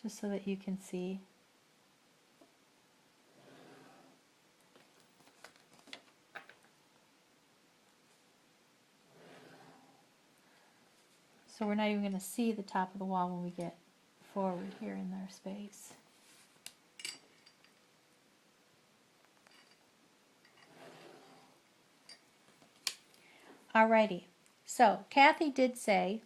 just so that you can see. So we're not even going to see the top of the wall when we get forward here in our space. Alrighty, so Kathy did say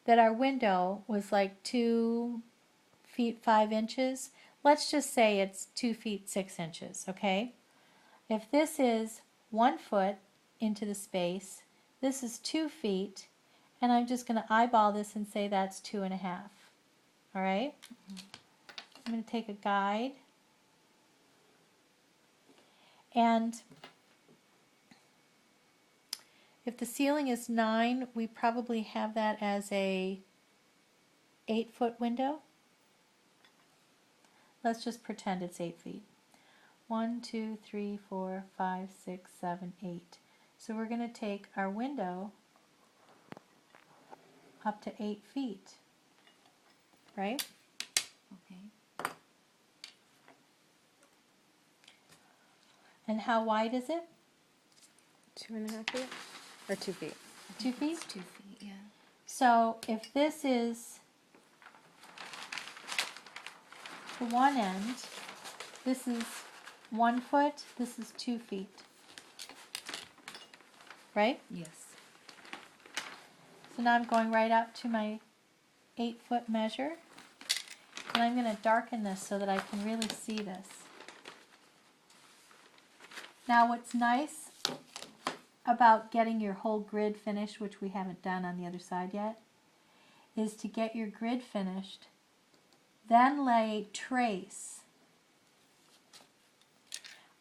that our window was like 2 feet 5 inches. Let's just say it's 2 feet 6 inches, okay? If this is 1 foot into the space, this is 2 feet, and I'm just going to eyeball this and say that's 2.5. All right? I'm going to take a guide, and if the ceiling is 9, we probably have that as a 8-foot window. Let's just pretend it's 8 feet. 1, 2, 3, 4, 5, 6, 7, 8. So we're going to take our window up to 8 feet, right? Okay. And how wide is it? 2.5 feet? Or 2 feet? 2 feet? It's 2 feet, yeah. So if this is the one end, this is 1 foot, this is 2 feet. Right? Yes. So now I'm going right up to my 8-foot measure. And I'm going to darken this so that I can really see this. Now what's nice about getting your whole grid finished, which we haven't done on the other side yet, is to get your grid finished, then lay trace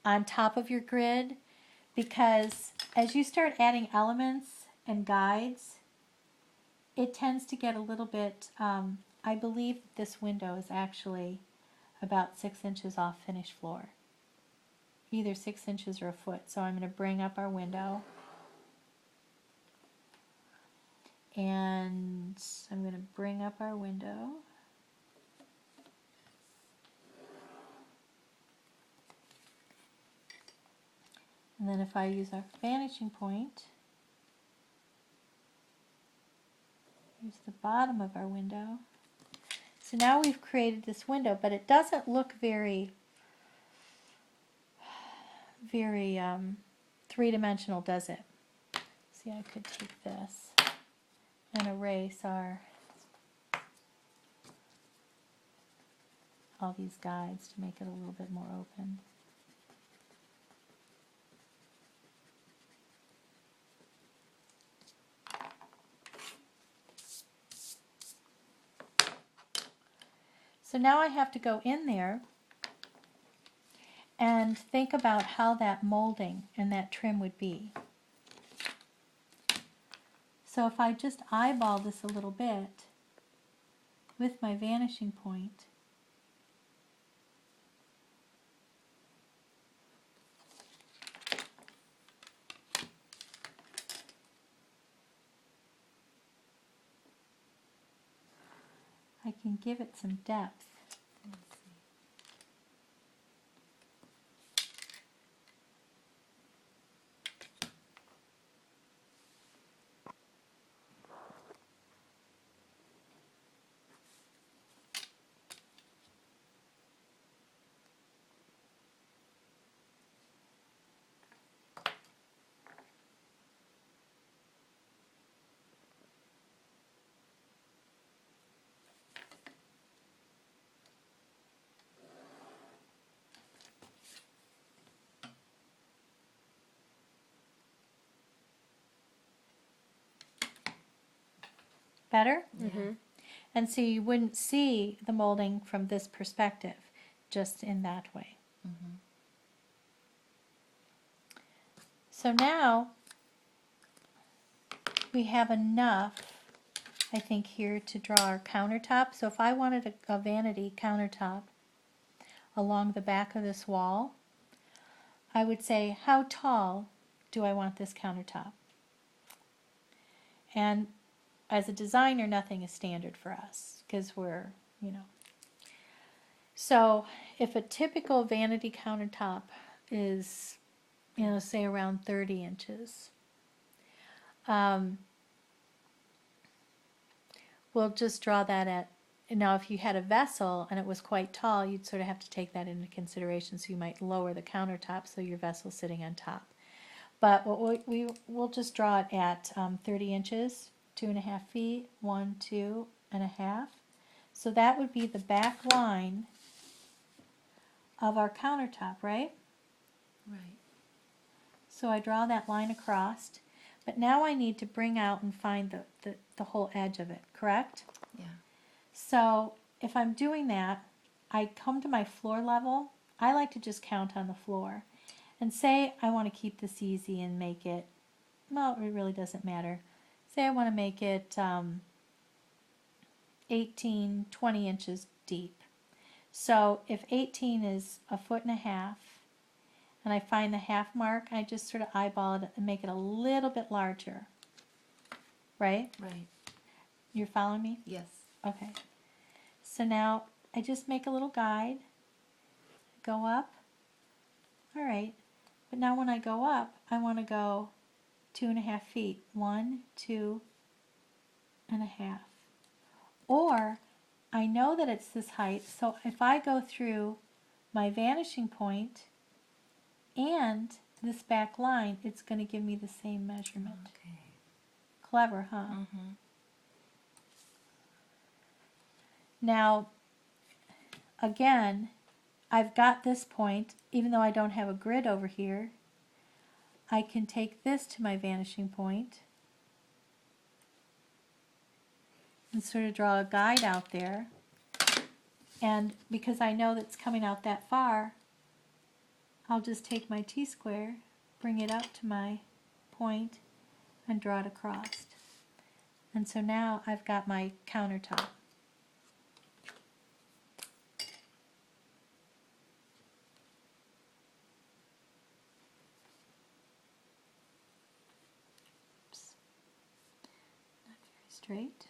on top of your grid, because as you start adding elements and guides, it tends to get a little bit, I believe that this window is actually about 6 inches off finished floor. Either 6 inches or a foot. So I'm going to bring up our window. And I'm going to bring up our window. And then if I use our vanishing point, here's the bottom of our window. So now we've created this window, but it doesn't look very three-dimensional, does it? See, I could take this and erase all these guides to make it a little bit more open. So now I have to go in there and think about how that molding and that trim would be. So if I just eyeball this a little bit with my vanishing point, I can give it some depth. Better? Mm-hmm. And so you wouldn't see the molding from this perspective, just in that way. Mm-hmm. So now we have enough, I think, here to draw our countertop. So if I wanted a vanity countertop along the back of this wall, I would say, how tall do I want this countertop? And as a designer, nothing is standard for us because we're, So if a typical vanity countertop is, you know, say around 30 inches, we'll just draw that at, now if you had a vessel and it was quite tall, you'd sort of have to take that into consideration. So you might lower the countertop so your vessel's sitting on top. But what we'll just draw it at 30 inches, 2.5 feet, 1, 2.5. So that would be the back line of our countertop, right? Right. So I draw that line across, but now I need to bring out and find the whole edge of it, correct? Yeah. So if I'm doing that, I come to my floor level. I like to just count on the floor. And say I want to keep this easy and make it, well, it really doesn't matter. Say I want to make it 18, 20 inches deep. So if 18 is 1.5 feet, and I find the half mark, I just sort of eyeball it and make it a little bit larger. Right? Right. You're following me? Yes. Okay. So now I just make a little guide, go up. All right. But now when I go up, I want to go 2.5 feet. 1, 2.5. Or I know that it's this height, so if I go through my vanishing point and this back line, it's going to give me the same measurement. Okay. Clever, huh? Mm-hmm. Now, again, I've got this point, even though I don't have a grid over here. I can take this to my vanishing point and sort of draw a guide out there. And because I know that's coming out that far, I'll just take my T-square, bring it up to my point, and draw it across. And so now I've got my countertop. Oops. Not very straight.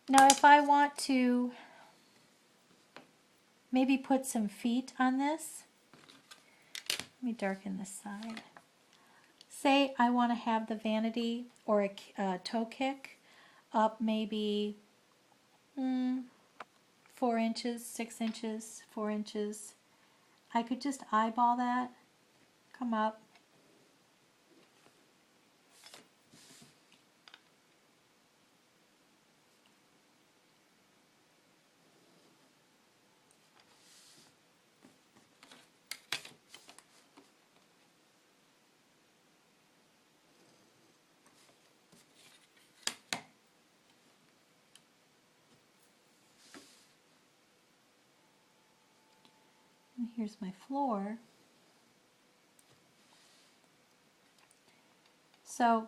Now if I want to maybe put some feet on this, let me darken this side. Say I want to have the vanity or a toe kick up maybe 4 inches, 6 inches, 4 inches. I could just eyeball that, come up. And here's my floor. So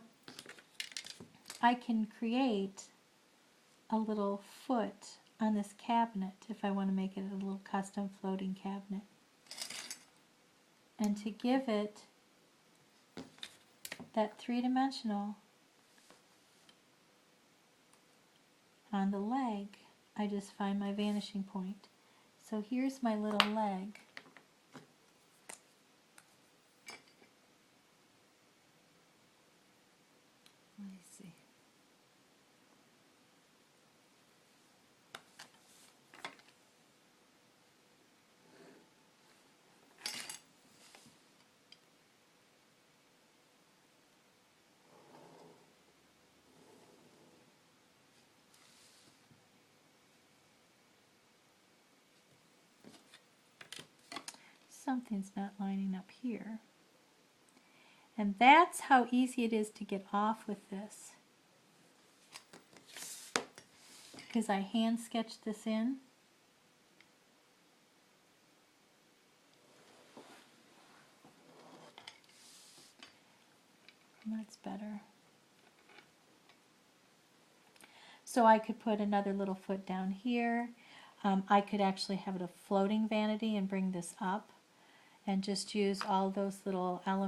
I can create a little foot on this cabinet if I want to make it a little custom floating cabinet. And to give it that three-dimensional on the leg, I just find my vanishing point. So here's my little leg. I see. Something's not lining up here. And that's how easy it is to get off with this. Because I hand sketched this in. That's better. So I could put another little foot down here. I could actually have it a floating vanity and bring this up and just use all those little elements